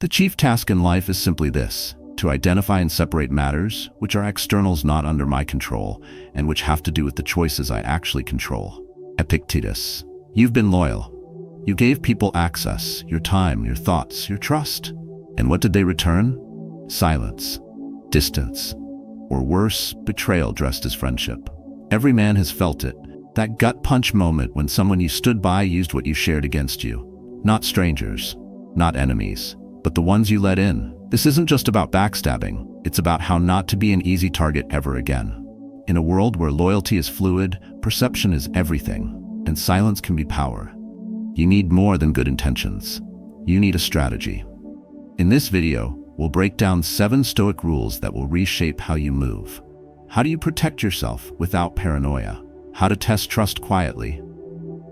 The chief task in life is simply this: to identify and separate matters which are externals not under my control and which have to do with the choices I actually control. Epictetus. You've been loyal. You gave people access, your time, your thoughts, your trust. And what did they return? Silence, distance, or worse, betrayal dressed as friendship. Every man has felt it, that gut punch moment when someone you stood by used what you shared against you. Not strangers, not enemies, but the ones you let in. This isn't just about backstabbing, it's about how not to be an easy target ever again. In a world where loyalty is fluid, perception is everything, and silence can be power. You need more than good intentions. You need a strategy. In this video, we'll break down 7 Stoic rules that will reshape how you move. How do you protect yourself without paranoia? How to test trust quietly?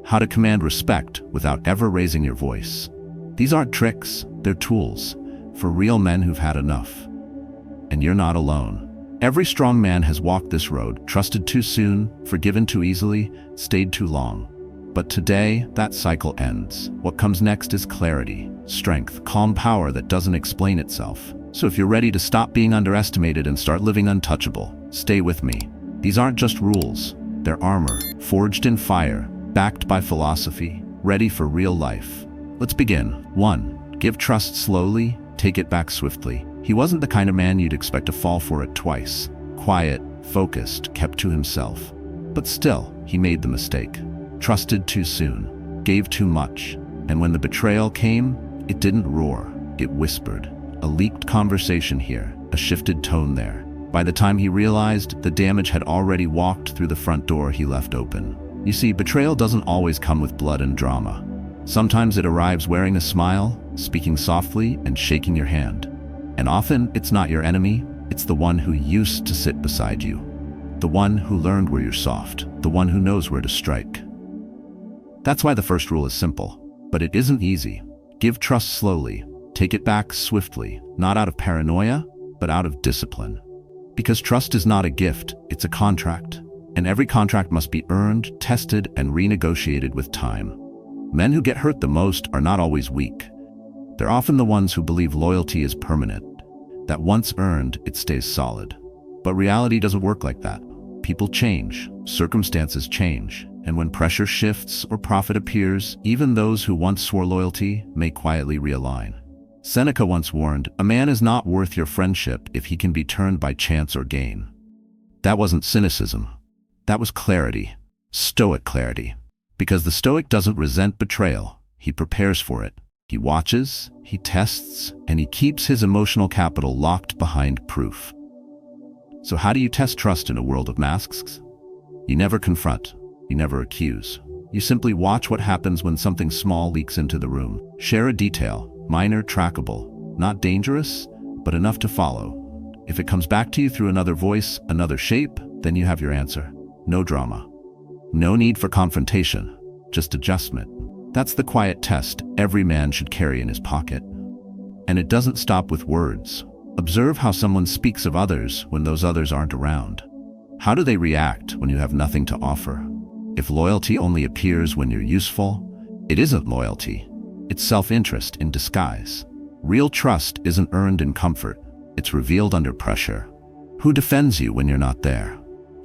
How to command respect without ever raising your voice? These aren't tricks, they're tools for real men who've had enough. And you're not alone. Every strong man has walked this road, trusted too soon, forgiven too easily, stayed too long. But today, that cycle ends. What comes next is clarity, strength, calm power that doesn't explain itself. So if you're ready to stop being underestimated and start living untouchable, stay with me. These aren't just rules, they're armor, forged in fire, backed by philosophy, ready for real life. Let's begin. 1. Give trust slowly, take it back swiftly. He wasn't the kind of man you'd expect to fall for it twice. Quiet, focused, kept to himself. But still, he made the mistake. Trusted too soon, gave too much, and when the betrayal came, it didn't roar, it whispered. A leaked conversation here, a shifted tone there. By the time he realized, the damage had already walked through the front door he left open. You see, betrayal doesn't always come with blood and drama. Sometimes it arrives wearing a smile, speaking softly, and shaking your hand. And often, it's not your enemy, it's the one who used to sit beside you. The one who learned where you're soft, the one who knows where to strike. That's why the first rule is simple, but it isn't easy. Give trust slowly, take it back swiftly, not out of paranoia, but out of discipline. Because trust is not a gift, it's a contract. And every contract must be earned, tested, and renegotiated with time. Men who get hurt the most are not always weak. They're often the ones who believe loyalty is permanent, that once earned, it stays solid. But reality doesn't work like that. People change, circumstances change, and when pressure shifts or profit appears, even those who once swore loyalty may quietly realign. Seneca once warned, "A man is not worth your friendship if he can be turned by chance or gain." That wasn't cynicism. That was clarity, Stoic clarity. Because the Stoic doesn't resent betrayal, he prepares for it. He watches, he tests, and he keeps his emotional capital locked behind proof. So how do you test trust in a world of masks? You never confront. You never accuse. You simply watch what happens when something small leaks into the room. Share a detail, minor, trackable, not dangerous, but enough to follow. If it comes back to you through another voice, another shape, then you have your answer. No drama. No need for confrontation, just adjustment. That's the quiet test every man should carry in his pocket. And it doesn't stop with words. Observe how someone speaks of others when those others aren't around. How do they react when you have nothing to offer? If loyalty only appears when you're useful, it isn't loyalty. It's self-interest in disguise. Real trust isn't earned in comfort. It's revealed under pressure. Who defends you when you're not there?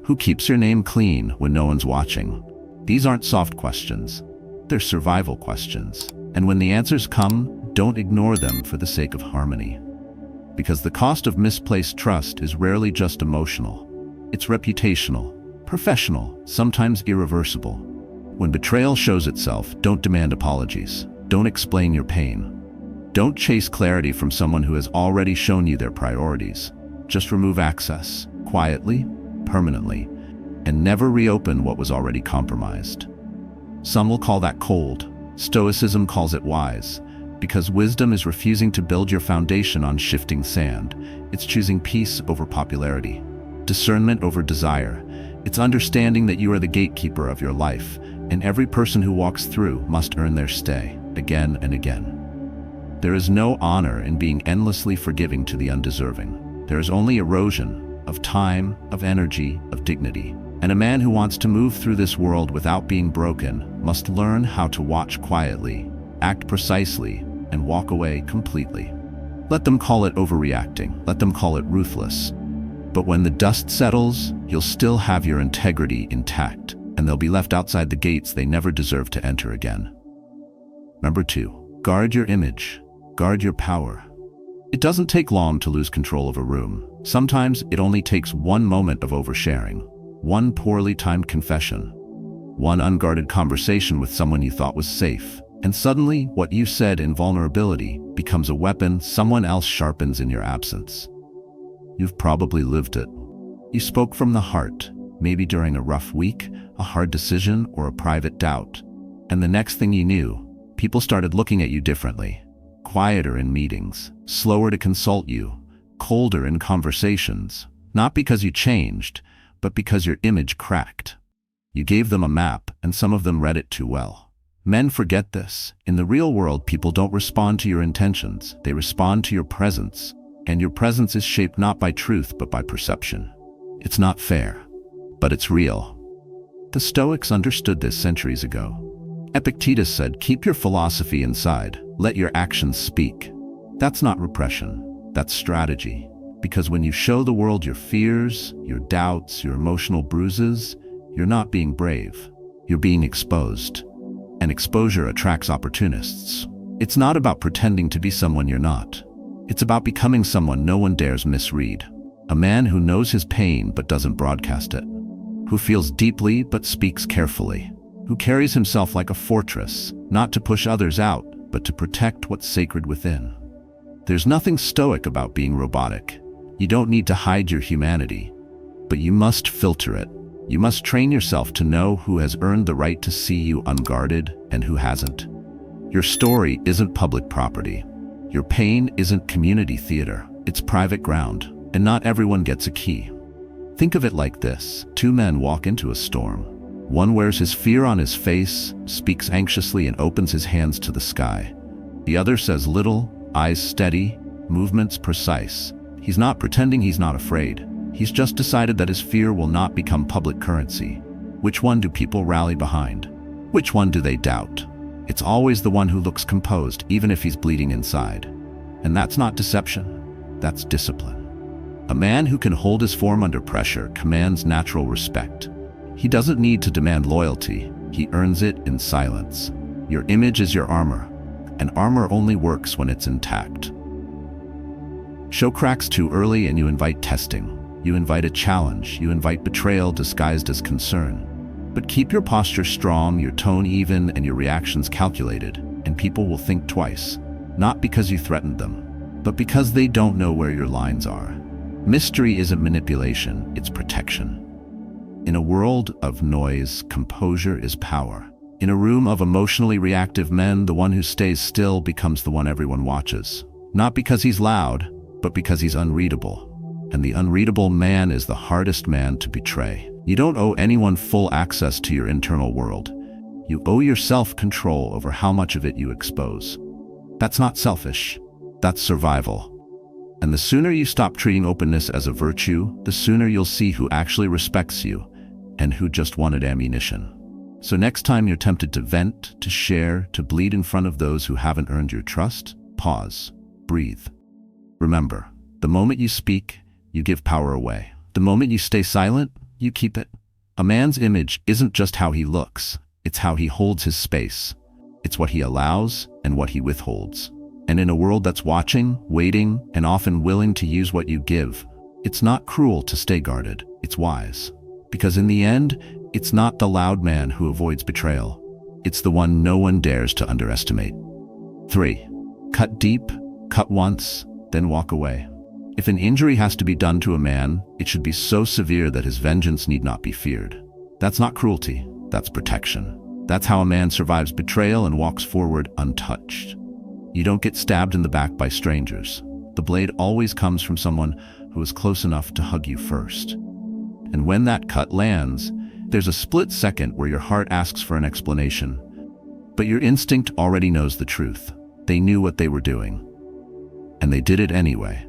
Who keeps your name clean when no one's watching? These aren't soft questions. They're survival questions. And when the answers come, don't ignore them for the sake of harmony. Because the cost of misplaced trust is rarely just emotional. It's reputational, professional, sometimes irreversible. When betrayal shows itself, don't demand apologies. Don't explain your pain. Don't chase clarity from someone who has already shown you their priorities. Just remove access, quietly, permanently, and never reopen what was already compromised. Some will call that cold. Stoicism calls it wise, because wisdom is refusing to build your foundation on shifting sand. It's choosing peace over popularity, discernment over desire. It's understanding that you are the gatekeeper of your life, and every person who walks through must earn their stay, again and again. There is no honor in being endlessly forgiving to the undeserving. There is only erosion of time, of energy, of dignity. And a man who wants to move through this world without being broken must learn how to watch quietly, act precisely, and walk away completely. Let them call it overreacting. Let them call it ruthless. But when the dust settles, you'll still have your integrity intact, and they'll be left outside the gates they never deserved to enter again. Number 2, guard your image. Guard your power. It doesn't take long to lose control of a room. Sometimes it only takes one moment of oversharing, one poorly timed confession, one unguarded conversation with someone you thought was safe, and suddenly what you said in vulnerability becomes a weapon someone else sharpens in your absence. You've probably lived it. You spoke from the heart, maybe during a rough week, a hard decision, or a private doubt. And the next thing you knew, people started looking at you differently. Quieter in meetings, slower to consult you, colder in conversations. Not because you changed, but because your image cracked. You gave them a map, and some of them read it too well. Men forget this. In the real world, people don't respond to your intentions. They respond to your presence. And your presence is shaped not by truth, but by perception. It's not fair, but it's real. The Stoics understood this centuries ago. Epictetus said, "Keep your philosophy inside. Let your actions speak." That's not repression. That's strategy. Because when you show the world your fears, your doubts, your emotional bruises, you're not being brave. You're being exposed. And exposure attracts opportunists. It's not about pretending to be someone you're not. It's about becoming someone no one dares misread. A man who knows his pain but doesn't broadcast it. Who feels deeply but speaks carefully. Who carries himself like a fortress, not to push others out, but to protect what's sacred within. There's nothing stoic about being robotic. You don't need to hide your humanity, but you must filter it. You must train yourself to know who has earned the right to see you unguarded and who hasn't. Your story isn't public property. Your pain isn't community theater. It's private ground, and not everyone gets a key. Think of it like this. 2 men walk into a storm. One wears his fear on his face, speaks anxiously, and opens his hands to the sky. The other says little, eyes steady, movements precise. He's not pretending he's not afraid. He's just decided that his fear will not become public currency. Which one do people rally behind? Which one do they doubt? It's always the one who looks composed, even if he's bleeding inside. And that's not deception. That's discipline. A man who can hold his form under pressure commands natural respect. He doesn't need to demand loyalty. He earns it in silence. Your image is your armor, and armor only works when it's intact. Show cracks too early and you invite testing. You invite a challenge. You invite betrayal disguised as concern. But keep your posture strong, your tone even, and your reactions calculated, and people will think twice. Not because you threatened them, but because they don't know where your lines are. Mystery isn't manipulation, it's protection. In a world of noise, composure is power. In a room of emotionally reactive men, the one who stays still becomes the one everyone watches. Not because he's loud, but because he's unreadable. And the unreadable man is the hardest man to betray. You don't owe anyone full access to your internal world. You owe yourself control over how much of it you expose. That's not selfish. That's survival. And the sooner you stop treating openness as a virtue, the sooner you'll see who actually respects you and who just wanted ammunition. So next time you're tempted to vent, to share, to bleed in front of those who haven't earned your trust, pause, breathe. Remember, the moment you speak, you give power away. The moment you stay silent, you keep it. A man's image isn't just how he looks, it's how he holds his space. It's what he allows and what he withholds. And in a world that's watching, waiting, and often willing to use what you give, it's not cruel to stay guarded, it's wise. Because in the end, it's not the loud man who avoids betrayal. It's the one no one dares to underestimate. 3. Cut deep, cut once, then walk away. If an injury has to be done to a man, it should be so severe that his vengeance need not be feared. That's not cruelty, that's protection. That's how a man survives betrayal and walks forward untouched. You don't get stabbed in the back by strangers. The blade always comes from someone who is close enough to hug you first. And when that cut lands, there's a split second where your heart asks for an explanation. But your instinct already knows the truth. They knew what they were doing. And they did it anyway.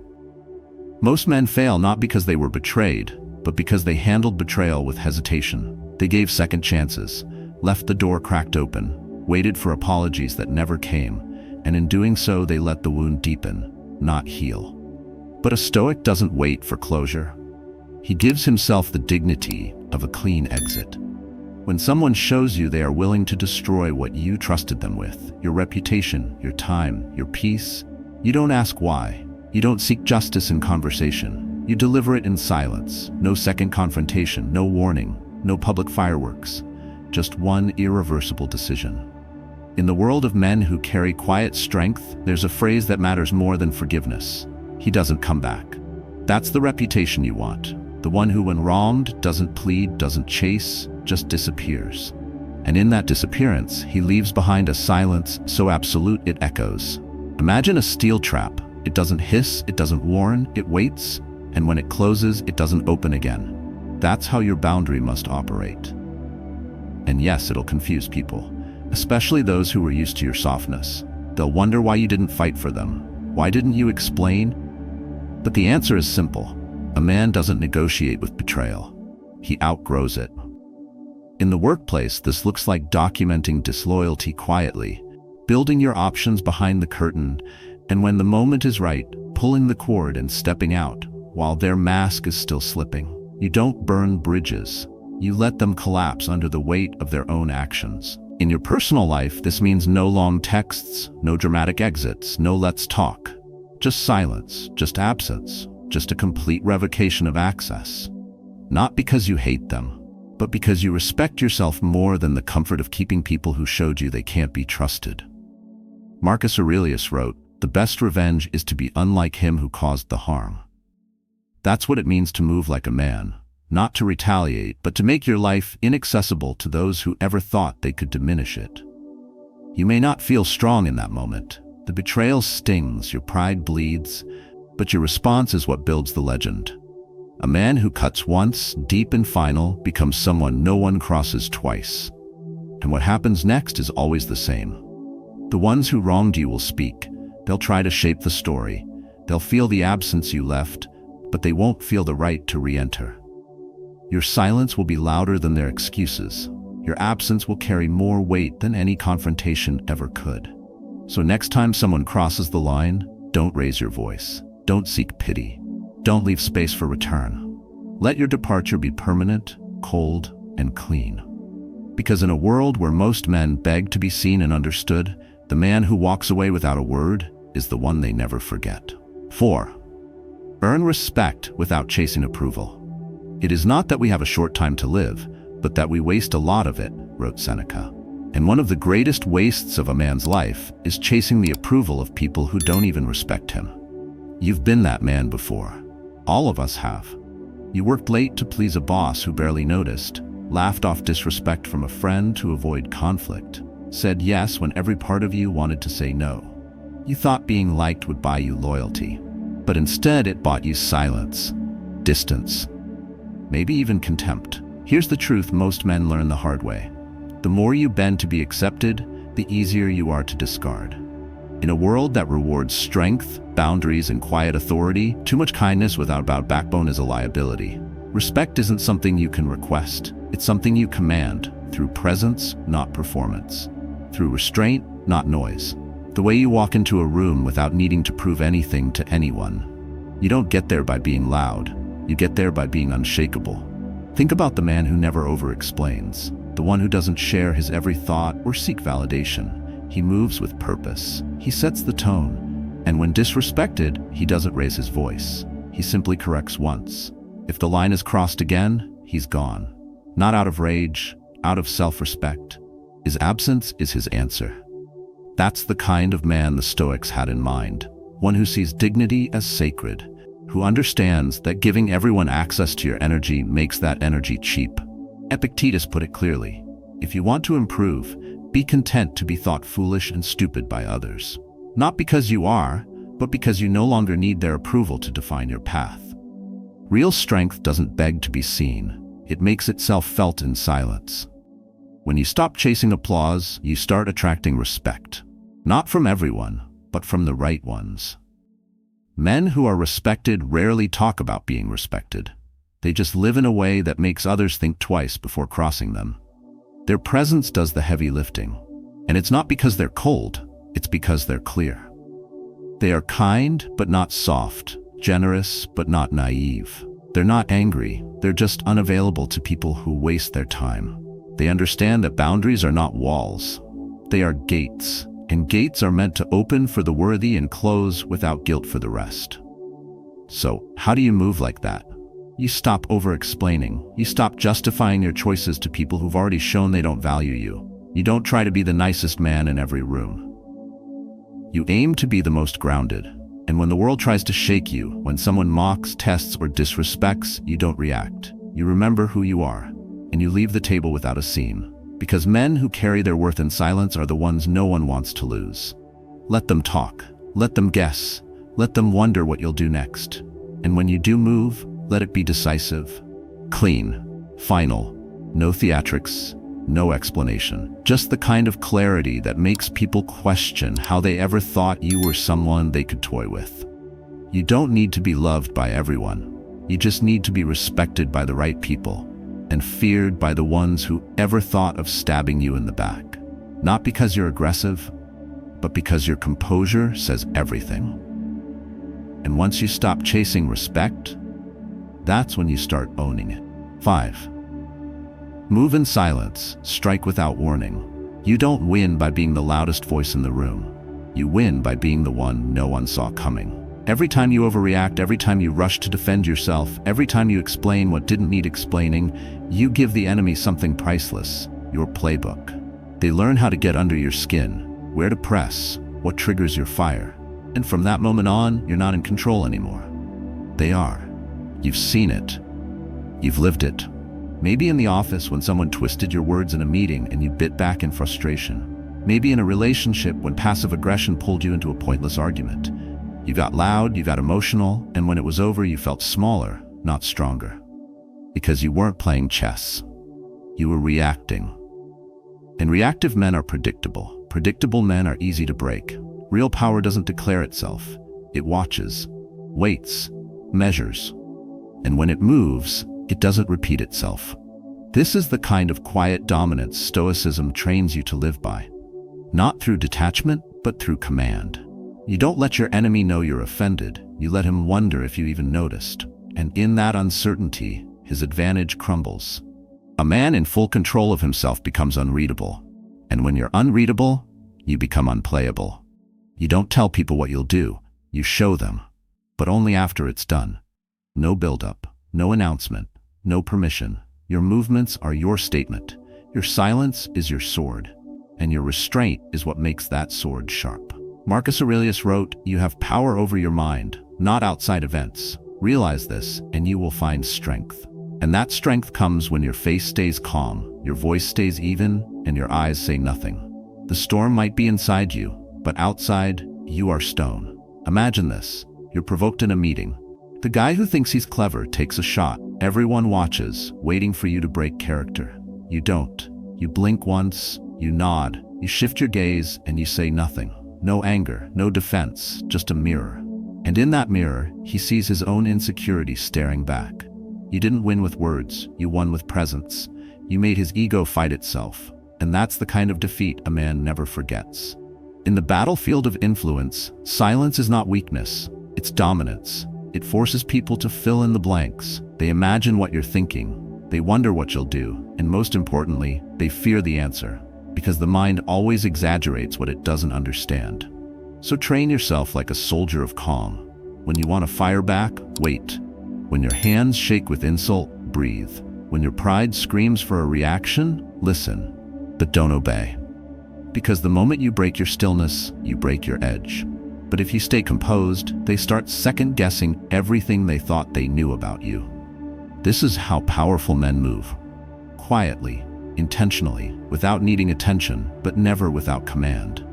Most men fail not because they were betrayed, but because they handled betrayal with hesitation. They gave second chances, left the door cracked open, waited for apologies that never came, and in doing so they let the wound deepen. not heal. But a Stoic doesn't wait for closure. He gives himself the dignity of a clean exit. When someone shows you they are willing to destroy what you trusted them with, your reputation, your time, your peace, you don't ask why. You don't seek justice in conversation. You deliver it in silence. No second confrontation, no warning, no public fireworks. Just one irreversible decision. In the world of men who carry quiet strength, there's a phrase that matters more than forgiveness. He doesn't come back. That's the reputation you want. The one who, when wronged, doesn't plead, doesn't chase, just disappears. And in that disappearance, he leaves behind a silence so absolute it echoes. Imagine a steel trap. It doesn't hiss, it doesn't warn, it waits, and when it closes, it doesn't open again. That's how your boundary must operate. And yes, it'll confuse people, especially those who were used to your softness. They'll wonder why you didn't fight for them. Why didn't you explain? But the answer is simple. A man doesn't negotiate with betrayal. He outgrows it. In the workplace, this looks like documenting disloyalty quietly, building your options behind the curtain, and when the moment is right, pulling the cord and stepping out while their mask is still slipping. You don't burn bridges. You let them collapse under the weight of their own actions. In your personal life, this means no long texts, no dramatic exits, no let's talk. Just silence, just absence, just a complete revocation of access. Not because you hate them, but because you respect yourself more than the comfort of keeping people who showed you they can't be trusted. Marcus Aurelius wrote, "The best revenge is to be unlike him who caused the harm." That's what it means to move like a man, not to retaliate, but to make your life inaccessible to those who ever thought they could diminish it. You may not feel strong in that moment. The betrayal stings, your pride bleeds, but your response is what builds the legend. A man who cuts once, deep and final, becomes someone no one crosses twice. And what happens next is always the same. The ones who wronged you will speak. They'll try to shape the story. They'll feel the absence you left, but they won't feel the right to re-enter. Your silence will be louder than their excuses. Your absence will carry more weight than any confrontation ever could. So next time someone crosses the line, don't raise your voice. Don't seek pity. Don't leave space for return. Let your departure be permanent, cold, and clean. Because in a world where most men beg to be seen and understood, the man who walks away without a word is the one they never forget. 4. Earn respect without chasing approval. It is not that we have a short time to live, but that we waste a lot of it, wrote Seneca. And one of the greatest wastes of a man's life is chasing the approval of people who don't even respect him. You've been that man before. All of us have. You worked late to please a boss who barely noticed, laughed off disrespect from a friend to avoid conflict, said yes when every part of you wanted to say no. You thought being liked would buy you loyalty, but instead it bought you silence, distance, maybe even contempt. Here's the truth most men learn the hard way. The more you bend to be accepted, the easier you are to discard. In a world that rewards strength, boundaries, and quiet authority, too much kindness without backbone is a liability. Respect isn't something you can request. It's something you command, through presence, not performance. Through restraint, not noise. The way you walk into a room without needing to prove anything to anyone. You don't get there by being loud. You get there by being unshakable. Think about the man who never over-explains, the one who doesn't share his every thought or seek validation. He moves with purpose. He sets the tone. And when disrespected, he doesn't raise his voice. He simply corrects once. If the line is crossed again, he's gone. Not out of rage, out of self-respect. His absence is his answer. That's the kind of man the Stoics had in mind. One who sees dignity as sacred, who understands that giving everyone access to your energy makes that energy cheap. Epictetus put it clearly. If you want to improve, be content to be thought foolish and stupid by others. Not because you are, but because you no longer need their approval to define your path. Real strength doesn't beg to be seen. It makes itself felt in silence. When you stop chasing applause, you start attracting respect. Not from everyone, but from the right ones. Men who are respected rarely talk about being respected. They just live in a way that makes others think twice before crossing them. Their presence does the heavy lifting. And it's not because they're cold, it's because they're clear. They are kind, but not soft, generous, but not naive. They're not angry, they're just unavailable to people who waste their time. They understand that boundaries are not walls. They are gates, and gates are meant to open for the worthy and close without guilt for the rest. So, how do you move like that? You stop over-explaining. You stop justifying your choices to people who've already shown they don't value you. You don't try to be the nicest man in every room. You aim to be the most grounded. And when the world tries to shake you, when someone mocks, tests, or disrespects, you don't react. You remember who you are, and you leave the table without a scene. Because men who carry their worth in silence are the ones no one wants to lose. Let them talk. Let them guess. Let them wonder what you'll do next. And when you do move, let it be decisive, clean, final, no theatrics, no explanation. Just the kind of clarity that makes people question how they ever thought you were someone they could toy with. You don't need to be loved by everyone. You just need to be respected by the right people and feared by the ones who ever thought of stabbing you in the back. Not because you're aggressive, but because your composure says everything. And once you stop chasing respect, that's when you start owning it. 5. Move in silence, strike without warning. You don't win by being the loudest voice in the room. You win by being the one no one saw coming. Every time you overreact, every time you rush to defend yourself, every time you explain what didn't need explaining, you give the enemy something priceless, your playbook. They learn how to get under your skin, where to press, what triggers your fire. And from that moment on, you're not in control anymore. They are. You've seen it. You've lived it. Maybe in the office when someone twisted your words in a meeting and you bit back in frustration. Maybe in a relationship when passive aggression pulled you into a pointless argument. You got loud, you got emotional, and when it was over, you felt smaller, not stronger. Because you weren't playing chess. You were reacting. And reactive men are predictable. Predictable men are easy to break. Real power doesn't declare itself. It watches, waits, measures. And when it moves, it doesn't repeat itself. This is the kind of quiet dominance Stoicism trains you to live by. Not through detachment, but through command. You don't let your enemy know you're offended. You let him wonder if you even noticed. And in that uncertainty, his advantage crumbles. A man in full control of himself becomes unreadable. And when you're unreadable, you become unplayable. You don't tell people what you'll do. You show them. But only after it's done. No build-up, no announcement, no permission. Your movements are your statement. Your silence is your sword. And your restraint is what makes that sword sharp. Marcus Aurelius wrote, "You have power over your mind, not outside events. Realize this, and you will find strength." And that strength comes when your face stays calm, your voice stays even, and your eyes say nothing. The storm might be inside you, but outside, you are stone. Imagine this. You're provoked in a meeting. The guy who thinks he's clever takes a shot. Everyone watches, waiting for you to break character. You don't. You blink once, you nod, you shift your gaze, and you say nothing. No anger, no defense, just a mirror. And in that mirror, he sees his own insecurity staring back. You didn't win with words, you won with presence. You made his ego fight itself. And that's the kind of defeat a man never forgets. In the battlefield of influence, silence is not weakness, it's dominance. It forces people to fill in the blanks. They imagine what you're thinking. They wonder what you'll do. And most importantly, they fear the answer. Because the mind always exaggerates what it doesn't understand. So train yourself like a soldier of calm. When you want to fire back, wait. When your hands shake with insult, breathe. When your pride screams for a reaction, listen. But don't obey. Because the moment you break your stillness, you break your edge. But if you stay composed, they start second-guessing everything they thought they knew about you. This is how powerful men move. Quietly, intentionally, without needing attention, but never without command.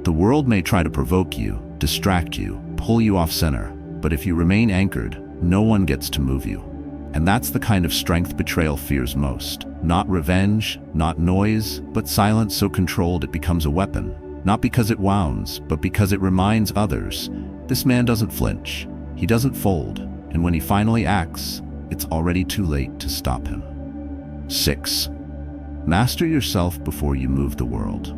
The world may try to provoke you, distract you, pull you off center, but if you remain anchored, no one gets to move you. And that's the kind of strength betrayal fears most. Not revenge, not noise, but silence so controlled it becomes a weapon. Not because it wounds, but because it reminds others. This man doesn't flinch. He doesn't fold. And when he finally acts, it's already too late to stop him. 6. Master yourself before you move the world.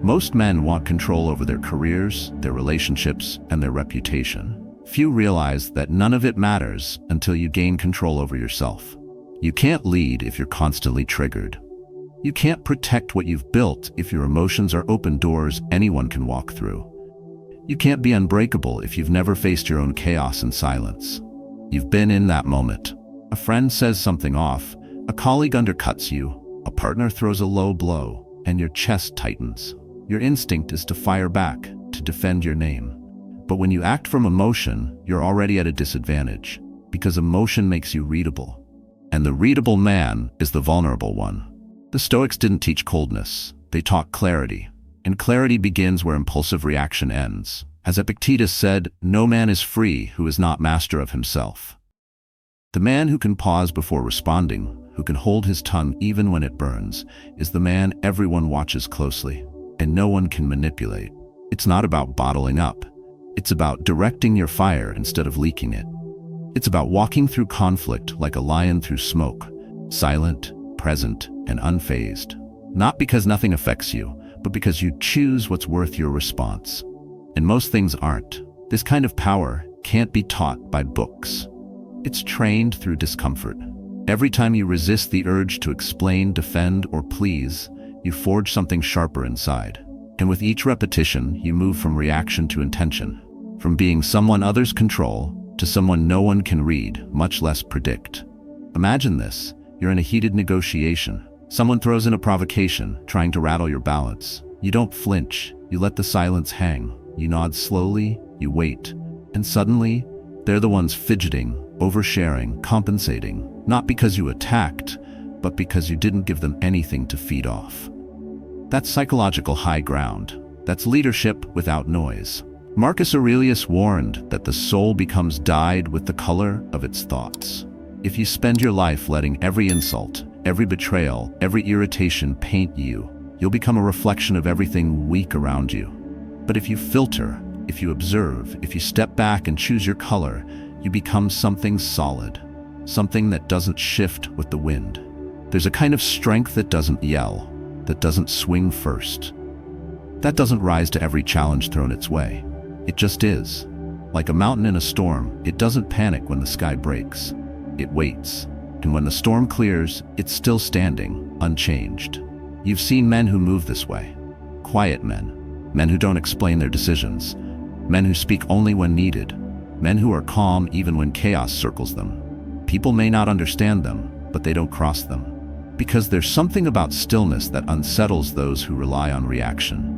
Most men want control over their careers, their relationships, and their reputation. Few realize that none of it matters until you gain control over yourself. You can't lead if you're constantly triggered. You can't protect what you've built if your emotions are open doors anyone can walk through. You can't be unbreakable if you've never faced your own chaos in silence. You've been in that moment. A friend says something off, a colleague undercuts you, a partner throws a low blow, and your chest tightens. Your instinct is to fire back, to defend your name. But when you act from emotion, you're already at a disadvantage, because emotion makes you readable. And the readable man is the vulnerable one. The Stoics didn't teach coldness, they taught clarity. And clarity begins where impulsive reaction ends. As Epictetus said, no man is free who is not master of himself. The man who can pause before responding, who can hold his tongue even when it burns, is the man everyone watches closely, and no one can manipulate. It's not about bottling up. It's about directing your fire instead of leaking it. It's about walking through conflict like a lion through smoke, silent, present, and unfazed. Not because nothing affects you, but because you choose what's worth your response. And most things aren't. This kind of power can't be taught by books. It's trained through discomfort. Every time you resist the urge to explain, defend, or please, you forge something sharper inside. And with each repetition, you move from reaction to intention, from being someone others control to someone no one can read, much less predict. Imagine this. You're in a heated negotiation. Someone throws in a provocation, trying to rattle your balance. You don't flinch. You let the silence hang. You nod slowly, you wait, and suddenly, they're the ones fidgeting, oversharing, compensating, not because you attacked, but because you didn't give them anything to feed off. That's psychological high ground. That's leadership without noise. Marcus Aurelius warned that the soul becomes dyed with the color of its thoughts. If you spend your life letting every insult, every betrayal, every irritation paint you, you'll become a reflection of everything weak around you. But if you filter, if you observe, if you step back and choose your color, you become something solid, something that doesn't shift with the wind. There's a kind of strength that doesn't yell, that doesn't swing first, that doesn't rise to every challenge thrown its way. It just is. Like a mountain in a storm, it doesn't panic when the sky breaks. It waits. And when the storm clears, it's still standing, unchanged. You've seen men who move this way. Quiet men. Men who don't explain their decisions. Men who speak only when needed. Men who are calm even when chaos circles them. People may not understand them, but they don't cross them. Because there's something about stillness that unsettles those who rely on reaction.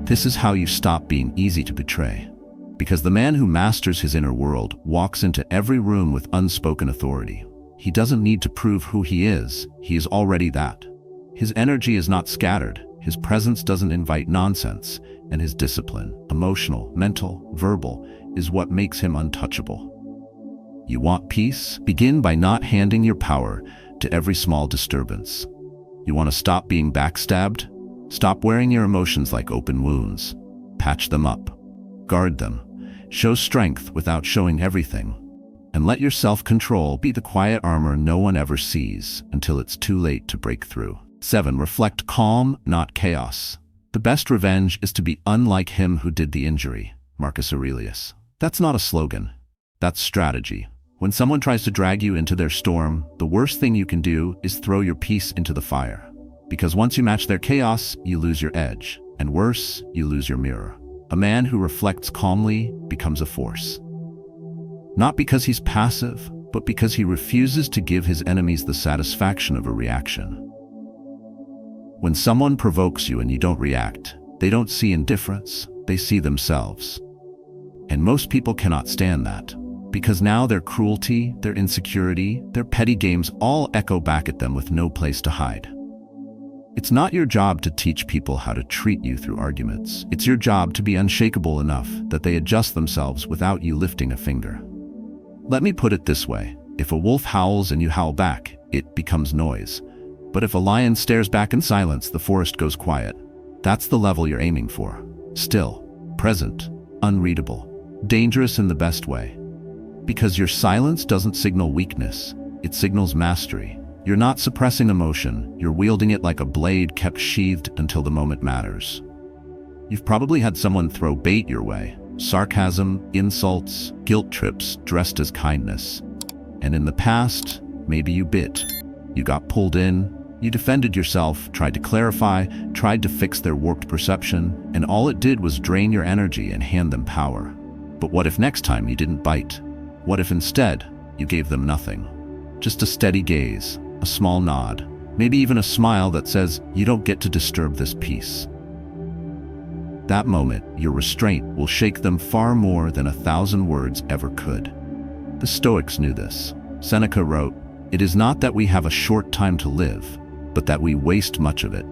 This is how you stop being easy to betray. Because the man who masters his inner world walks into every room with unspoken authority. He doesn't need to prove who he is already that. His energy is not scattered. His presence doesn't invite nonsense, and his discipline, emotional, mental, verbal, is what makes him untouchable. You want peace? Begin by not handing your power to every small disturbance. You want to stop being backstabbed? Stop wearing your emotions like open wounds. Patch them up. Guard them. Show strength without showing everything. And let your self-control be the quiet armor no one ever sees until it's too late to break through. 7. Reflect calm, not chaos. The best revenge is to be unlike him who did the injury. Marcus Aurelius. That's not a slogan. That's strategy. When someone tries to drag you into their storm, the worst thing you can do is throw your peace into the fire. Because once you match their chaos, you lose your edge. And worse, you lose your mirror. A man who reflects calmly becomes a force. Not because he's passive, but because he refuses to give his enemies the satisfaction of a reaction. When someone provokes you and you don't react, they don't see indifference, they see themselves. And most people cannot stand that, because now their cruelty, their insecurity, their petty games all echo back at them with no place to hide. It's not your job to teach people how to treat you through arguments. It's your job to be unshakable enough that they adjust themselves without you lifting a finger. Let me put it this way. If a wolf howls and you howl back, it becomes noise. But if a lion stares back in silence, the forest goes quiet. That's the level you're aiming for. Still, present, unreadable, dangerous in the best way. Because your silence doesn't signal weakness, it signals mastery. You're not suppressing emotion, you're wielding it like a blade kept sheathed until the moment matters. You've probably had someone throw bait your way. Sarcasm, insults, guilt trips dressed as kindness. And in the past, maybe you bit. You got pulled in, you defended yourself, tried to clarify, tried to fix their warped perception, and all it did was drain your energy and hand them power. But what if next time you didn't bite? What if instead you gave them nothing? Just a steady gaze, a small nod, maybe even a smile that says, "You don't get to disturb this peace." That moment, your restraint will shake them far more than 1,000 words ever could. The Stoics knew this. Seneca wrote, "It is not that we have a short time to live, but that we waste much of it.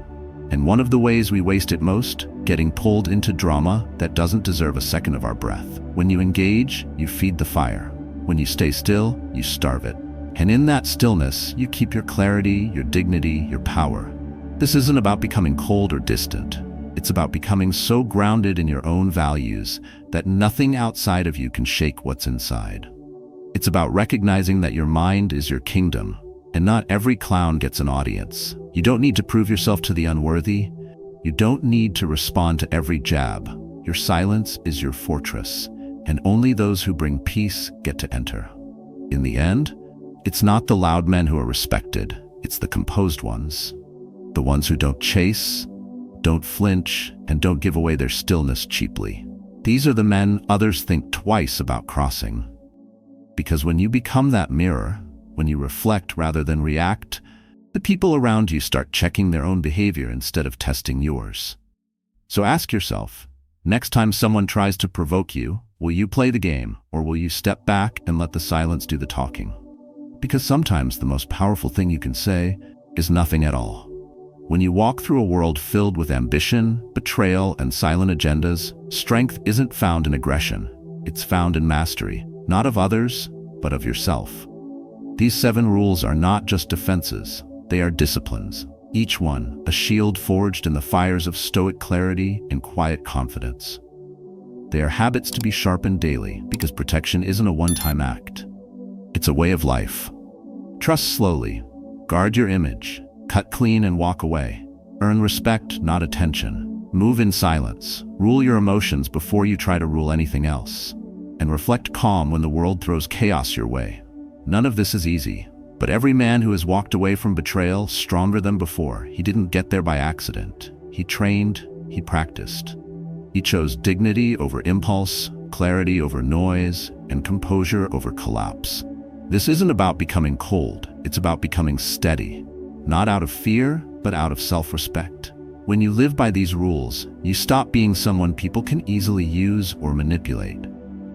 And one of the ways we waste it most, getting pulled into drama that doesn't deserve a second of our breath. When you engage, you feed the fire. When you stay still, you starve it. And in that stillness, you keep your clarity, your dignity, your power." This isn't about becoming cold or distant. It's about becoming so grounded in your own values that nothing outside of you can shake what's inside. It's about recognizing that your mind is your kingdom, and not every clown gets an audience. You don't need to prove yourself to the unworthy. You don't need to respond to every jab. Your silence is your fortress, and only those who bring peace get to enter. In the end, it's not the loud men who are respected, it's the composed ones. The ones who don't chase, don't flinch, and don't give away their stillness cheaply. These are the men others think twice about crossing. Because when you become that mirror, when you reflect rather than react, the people around you start checking their own behavior instead of testing yours. So ask yourself, next time someone tries to provoke you, will you play the game, or will you step back and let the silence do the talking? Because sometimes the most powerful thing you can say is nothing at all. When you walk through a world filled with ambition, betrayal, and silent agendas, strength isn't found in aggression. It's found in mastery, not of others, but of yourself. These 7 rules are not just defenses, they are disciplines. Each one, a shield forged in the fires of stoic clarity and quiet confidence. They are habits to be sharpened daily, because protection isn't a one-time act. It's a way of life. Trust slowly, guard your image, cut clean and walk away. Earn respect, not attention. Move in silence. Rule your emotions before you try to rule anything else. And reflect calm when the world throws chaos your way. None of this is easy, but every man who has walked away from betrayal stronger than before. He didn't get there by accident. He trained, he practiced. He chose dignity over impulse, clarity over noise, and composure over collapse. This isn't about becoming cold, it's about becoming steady. Not out of fear, but out of self-respect. When you live by these rules, you stop being someone people can easily use or manipulate.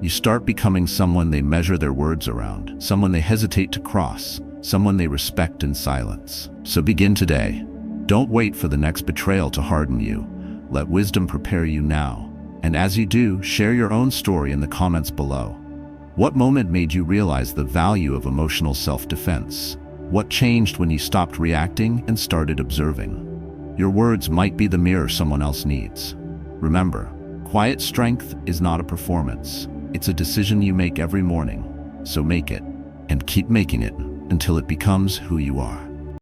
You start becoming someone they measure their words around, someone they hesitate to cross, someone they respect in silence. So begin today. Don't wait for the next betrayal to harden you. Let wisdom prepare you now. And as you do, share your own story in the comments below. What moment made you realize the value of emotional self-defense? What changed when you stopped reacting and started observing? Your words might be the mirror someone else needs. Remember, quiet strength is not a performance. It's a decision you make every morning. So make it, and keep making it until it becomes who you are.